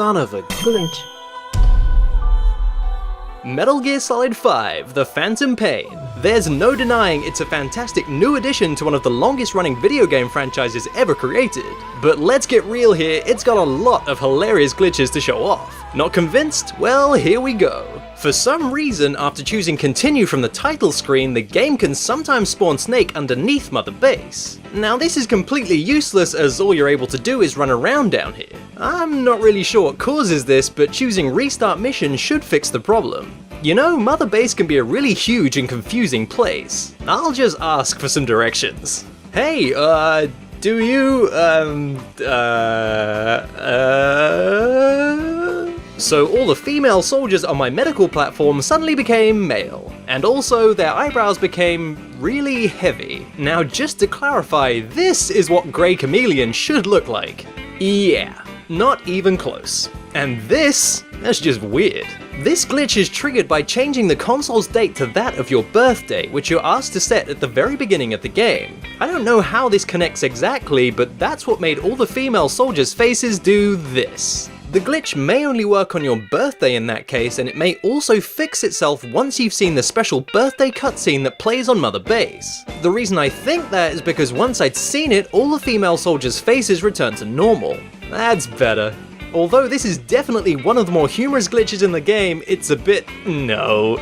son of a glitch. Metal Gear Solid 5, The Phantom Pain. There's no denying it's a fantastic new addition to one of the longest running video game franchises ever created. But let's get real here, it's got a lot of hilarious glitches to show off. Not convinced? Well, here we go. For some reason, after choosing continue from the title screen, the game can sometimes spawn Snake underneath Mother Base. Now this is completely useless as all you're able to do is run around down here. I'm not really sure what causes this, but choosing restart mission should fix the problem. You know, Mother Base can be a really huge and confusing place. I'll just ask for some directions. Hey, do you, So all the female soldiers on my medical platform suddenly became male, and also their eyebrows became really heavy. Now just to clarify, this is what Grey Chameleon should look like. Yeah, not even close. And that's just weird. This glitch is triggered by changing the console's date to that of your birthday, which you're asked to set at the very beginning of the game. I don't know how this connects exactly, but that's what made all the female soldiers' faces do this. The glitch may only work on your birthday in that case, and it may also fix itself once you've seen the special birthday cutscene that plays on Mother Base. The reason I think that is because once I'd seen it, all the female soldiers' faces returned to normal. That's better. Although this is definitely one of the more humorous glitches in the game, it's a bit... No,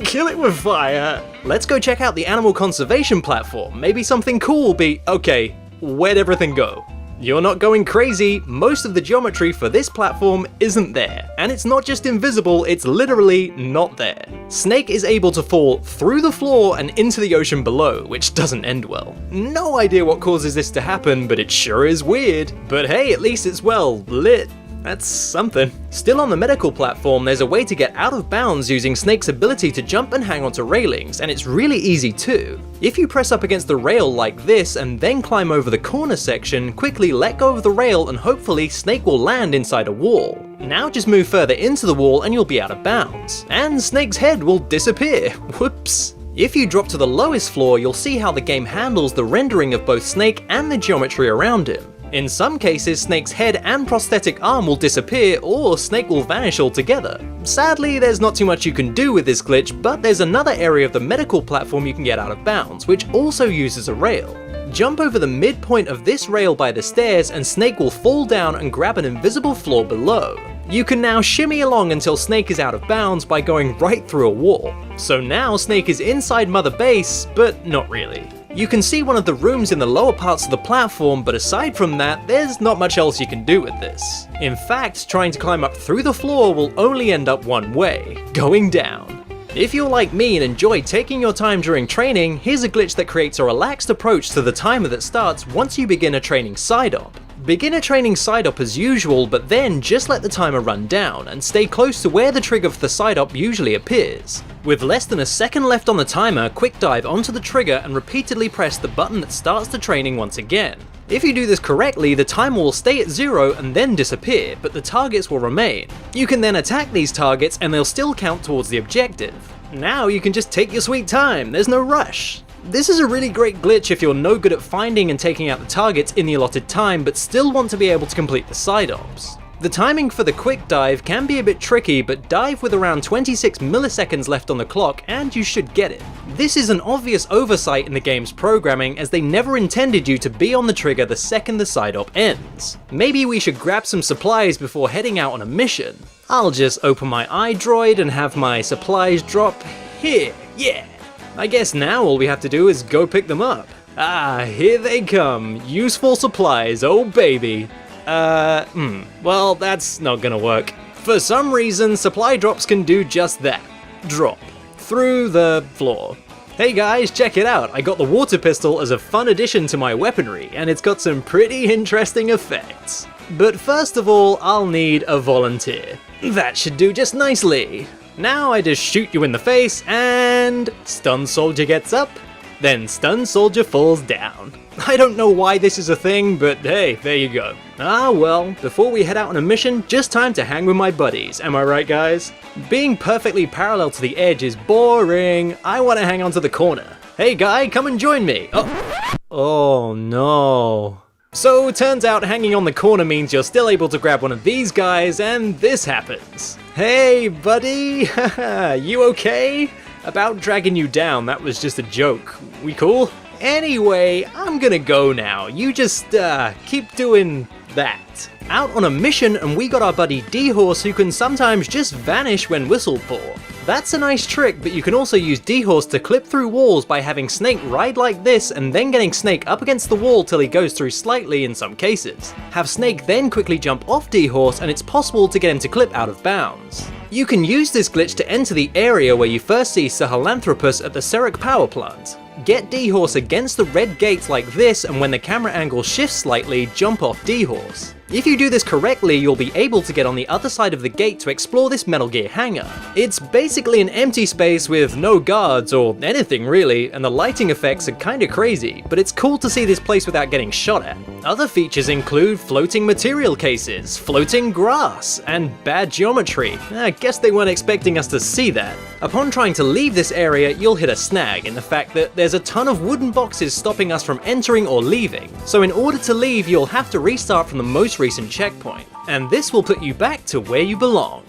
kill it with fire. Let's go check out the animal conservation platform. Maybe something cool will be... Okay, where'd everything go? You're not going crazy, most of the geometry for this platform isn't there. And it's not just invisible, it's literally not there. Snake is able to fall through the floor and into the ocean below, which doesn't end well. No idea what causes this to happen, but it sure is weird. But hey, at least it's well lit. That's something. Still on the medical platform, there's a way to get out of bounds using Snake's ability to jump and hang onto railings, and it's really easy too. If you press up against the rail like this and then climb over the corner section, quickly let go of the rail and hopefully Snake will land inside a wall. Now just move further into the wall and you'll be out of bounds. And Snake's head will disappear. Whoops. If you drop to the lowest floor, you'll see how the game handles the rendering of both Snake and the geometry around him. In some cases, Snake's head and prosthetic arm will disappear, or Snake will vanish altogether. Sadly, there's not too much you can do with this glitch, but there's another area of the medical platform you can get out of bounds, which also uses a rail. Jump over the midpoint of this rail by the stairs and Snake will fall down and grab an invisible floor below. You can now shimmy along until Snake is out of bounds by going right through a wall. So now Snake is inside Mother Base, but not really. You can see one of the rooms in the lower parts of the platform, but aside from that, there's not much else you can do with this. In fact, trying to climb up through the floor will only end up one way, going down. If you're like me and enjoy taking your time during training, here's a glitch that creates a relaxed approach to the timer that starts once you begin a training side-op. Begin a training side-op as usual, but then just let the timer run down and stay close to where the trigger for the side-op usually appears. With less than a second left on the timer, quick dive onto the trigger and repeatedly press the button that starts the training once again. If you do this correctly, the timer will stay at 0 and then disappear, but the targets will remain. You can then attack these targets and they'll still count towards the objective. Now you can just take your sweet time, there's no rush. This is a really great glitch if you're no good at finding and taking out the targets in the allotted time but still want to be able to complete the side-ops. The timing for the quick dive can be a bit tricky, but dive with around 26 milliseconds left on the clock and you should get it. This is an obvious oversight in the game's programming as they never intended you to be on the trigger the second the side-op ends. Maybe we should grab some supplies before heading out on a mission. I'll just open my iDroid and have my supplies drop here, yeah. I guess now all we have to do is go pick them up. Ah, here they come. Useful supplies, oh baby. Well, that's not gonna work. For some reason, supply drops can do just that. Drop. Through the floor. Hey guys, check it out. I got the water pistol as a fun addition to my weaponry, and it's got some pretty interesting effects. But first of all, I'll need a volunteer. That should do just nicely. Now I just shoot you in the face and stun soldier gets up, then stun soldier falls down. I don't know why this is a thing, but hey, there you go. Ah well, before we head out on a mission, just time to hang with my buddies, am I right guys? Being perfectly parallel to the edge is boring, I want to hang on to the corner. Hey guy, come and join me. Oh no. So turns out hanging on the corner means you're still able to grab one of these guys, and this happens. Hey buddy, you okay? About dragging you down, that was just a joke. We cool? Anyway, I'm gonna go now. You just, keep doing that. Out on a mission, and we got our buddy D-Horse, who can sometimes just vanish when whistled for. That's a nice trick, but you can also use D-Horse to clip through walls by having Snake ride like this and then getting Snake up against the wall till he goes through slightly in some cases. Have Snake then quickly jump off D-Horse and it's possible to get him to clip out of bounds. You can use this glitch to enter the area where you first see Sahelanthropus at the Seric power plant. Get D-Horse against the red gates like this, and when the camera angle shifts slightly, jump off D-Horse. If you do this correctly, you'll be able to get on the other side of the gate to explore this Metal Gear hangar. It's basically an empty space with no guards or anything really, and the lighting effects are kinda crazy, but it's cool to see this place without getting shot at. Other features include floating material cases, floating grass, and bad geometry. I guess they weren't expecting us to see that. Upon trying to leave this area, you'll hit a snag in the fact that there's a ton of wooden boxes stopping us from entering or leaving. So in order to leave, you'll have to restart from the most recent checkpoint, and this will put you back to where you belong.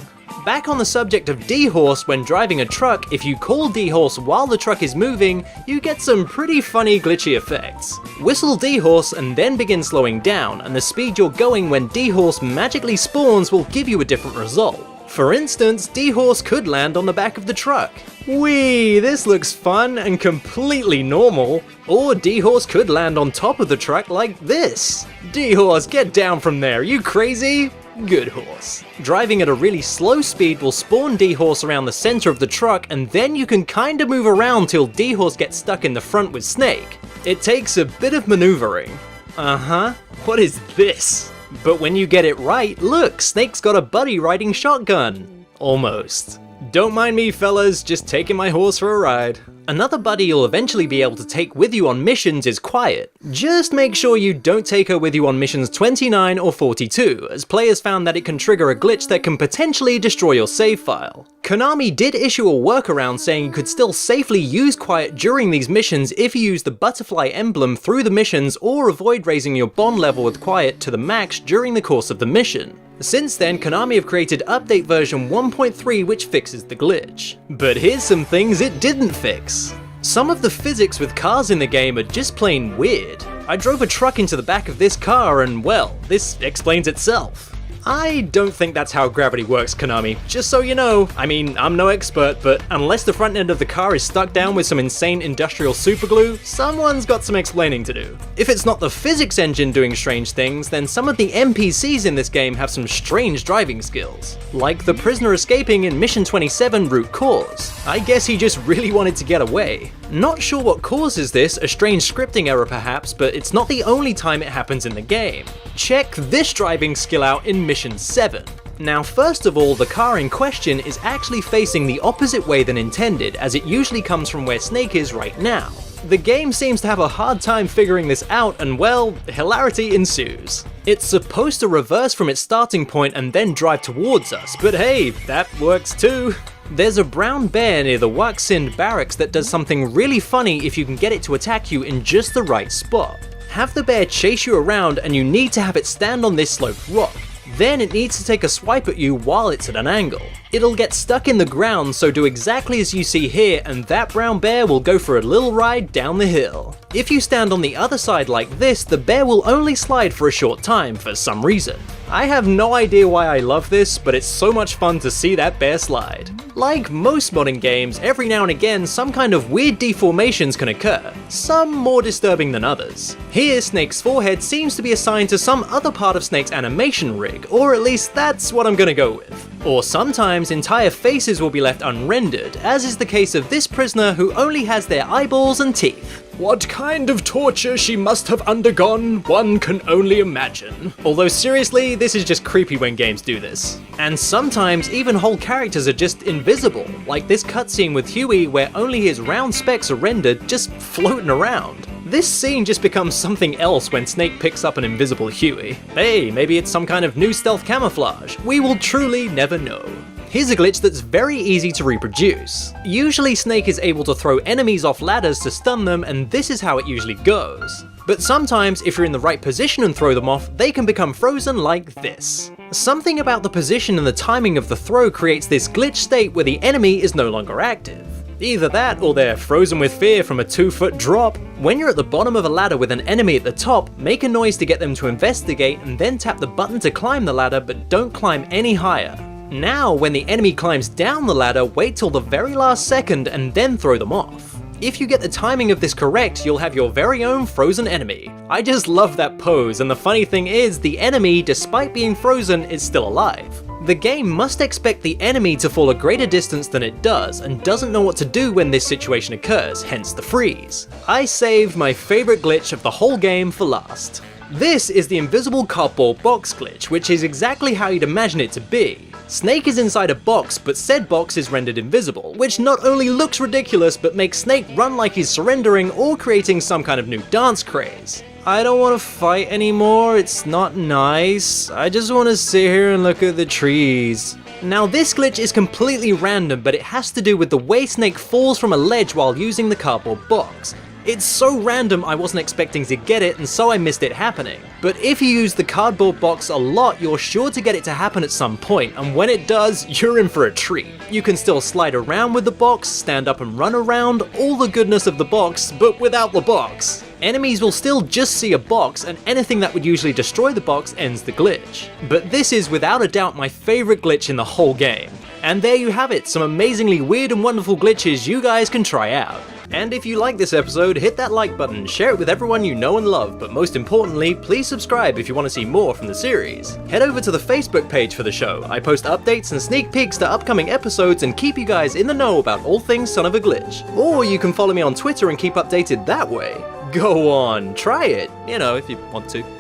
Back on the subject of D-Horse, when driving a truck, if you call D-Horse while the truck is moving, you get some pretty funny glitchy effects. Whistle D-Horse and then begin slowing down, and the speed you're going when D-Horse magically spawns will give you a different result. For instance, D-Horse could land on the back of the truck. Whee, this looks fun and completely normal. Or D-Horse could land on top of the truck like this. D-Horse, get down from there, you crazy? Good horse. Driving at a really slow speed will spawn D-Horse around the center of the truck, and then you can kinda move around till D-Horse gets stuck in the front with Snake. It takes a bit of maneuvering. What is this? But when you get it right, look, Snake's got a buddy riding shotgun. Almost. Don't mind me fellas, just taking my horse for a ride. Another buddy you'll eventually be able to take with you on missions is Quiet. Just make sure you don't take her with you on missions 29 or 42, as players found that it can trigger a glitch that can potentially destroy your save file. Konami did issue a workaround saying you could still safely use Quiet during these missions if you use the butterfly emblem through the missions or avoid raising your bond level with Quiet to the max during the course of the mission. Since then, Konami have created update version 1.3 which fixes the glitch. But here's some things it didn't fix. Some of the physics with cars in the game are just plain weird. I drove a truck into the back of this car and, well, this explains itself. I don't think that's how gravity works, Konami, just so you know. I mean, I'm no expert, but unless the front end of the car is stuck down with some insane industrial superglue, someone's got some explaining to do. If it's not the physics engine doing strange things, then some of the NPCs in this game have some strange driving skills. Like the prisoner escaping in Mission 27 Root Cause. I guess he just really wanted to get away. Not sure what causes this, a strange scripting error perhaps, but it's not the only time it happens in the game. Check this driving skill out in Mission 7. Now first of all, the car in question is actually facing the opposite way than intended, as it usually comes from where Snake is right now. The game seems to have a hard time figuring this out, and well, hilarity ensues. It's supposed to reverse from its starting point and then drive towards us, but hey, that works too. There's a brown bear near the Waxind barracks that does something really funny if you can get it to attack you in just the right spot. Have the bear chase you around and you need to have it stand on this sloped rock. Then it needs to take a swipe at you while it's at an angle. It'll get stuck in the ground, so do exactly as you see here and that brown bear will go for a little ride down the hill. If you stand on the other side like this, the bear will only slide for a short time for some reason. I have no idea why I love this, but it's so much fun to see that bear slide. Like most modern games, every now and again some kind of weird deformations can occur, some more disturbing than others. Here, Snake's forehead seems to be assigned to some other part of Snake's animation rig, or at least that's what I'm gonna go with. Or sometimes entire faces will be left unrendered, as is the case of this prisoner who only has their eyeballs and teeth. What kind of torture she must have undergone, one can only imagine. Although seriously, this is just creepy when games do this. And sometimes even whole characters are just invisible, like this cutscene with Huey where only his round specks are rendered, just floating around. This scene just becomes something else when Snake picks up an invisible Huey. Hey, maybe it's some kind of new stealth camouflage. We will truly never know. Here's a glitch that's very easy to reproduce. Usually Snake is able to throw enemies off ladders to stun them, and this is how it usually goes. But sometimes, if you're in the right position and throw them off, they can become frozen like this. Something about the position and the timing of the throw creates this glitch state where the enemy is no longer active. Either that, or they're frozen with fear from a 2-foot drop. When you're at the bottom of a ladder with an enemy at the top, make a noise to get them to investigate and then tap the button to climb the ladder, but don't climb any higher. Now, when the enemy climbs down the ladder, wait till the very last second and then throw them off. If you get the timing of this correct, you'll have your very own frozen enemy. I just love that pose, and the funny thing is, the enemy, despite being frozen, is still alive. The game must expect the enemy to fall a greater distance than it does, and doesn't know what to do when this situation occurs, hence the freeze. I saved my favorite glitch of the whole game for last. This is the invisible cardboard box glitch, which is exactly how you'd imagine it to be. Snake is inside a box, but said box is rendered invisible, which not only looks ridiculous, but makes Snake run like he's surrendering or creating some kind of new dance craze. I don't want to fight anymore, it's not nice. I just want to sit here and look at the trees. Now this glitch is completely random, but it has to do with the way Snake falls from a ledge while using the cardboard box. It's so random I wasn't expecting to get it, and so I missed it happening. But if you use the cardboard box a lot, you're sure to get it to happen at some point, and when it does, you're in for a treat. You can still slide around with the box, stand up and run around, all the goodness of the box, but without the box. Enemies will still just see a box, and anything that would usually destroy the box ends the glitch. But this is without a doubt my favorite glitch in the whole game. And there you have it, some amazingly weird and wonderful glitches you guys can try out. And if you like this episode, hit that like button, share it with everyone you know and love, but most importantly, please subscribe if you want to see more from the series. Head over to the Facebook page for the show. I post updates and sneak peeks to upcoming episodes and keep you guys in the know about all things Son of a Glitch. Or you can follow me on Twitter and keep updated that way. Go on, try it, you know, if you want to.